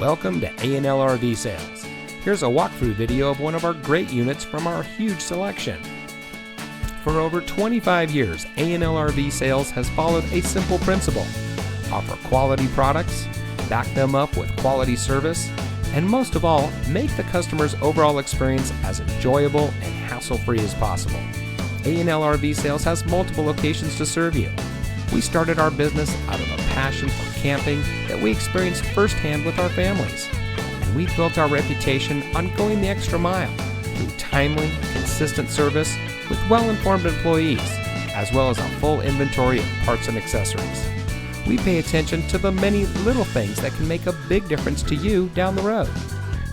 Welcome to A&L RV Sales. Here's a walkthrough video of one of our great units from our huge selection. For over 25 years, A&L RV Sales has followed a simple principle: offer quality products, back them up with quality service, and most of all, make the customer's overall experience as enjoyable and hassle-free as possible. A&L RV Sales has multiple locations to serve you. We started our business out of a passion for camping that we experienced firsthand with our families. And we've built our reputation on going the extra mile through timely, consistent service with well-informed employees, as well as a full inventory of parts and accessories. We pay attention to the many little things that can make a big difference to you down the road.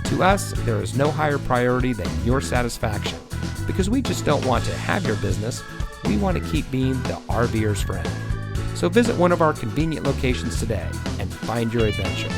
To us, there is no higher priority than your satisfaction, because we just don't want to have your business. We want to keep being the RVer's friend. So visit one of our convenient locations today and find your adventure.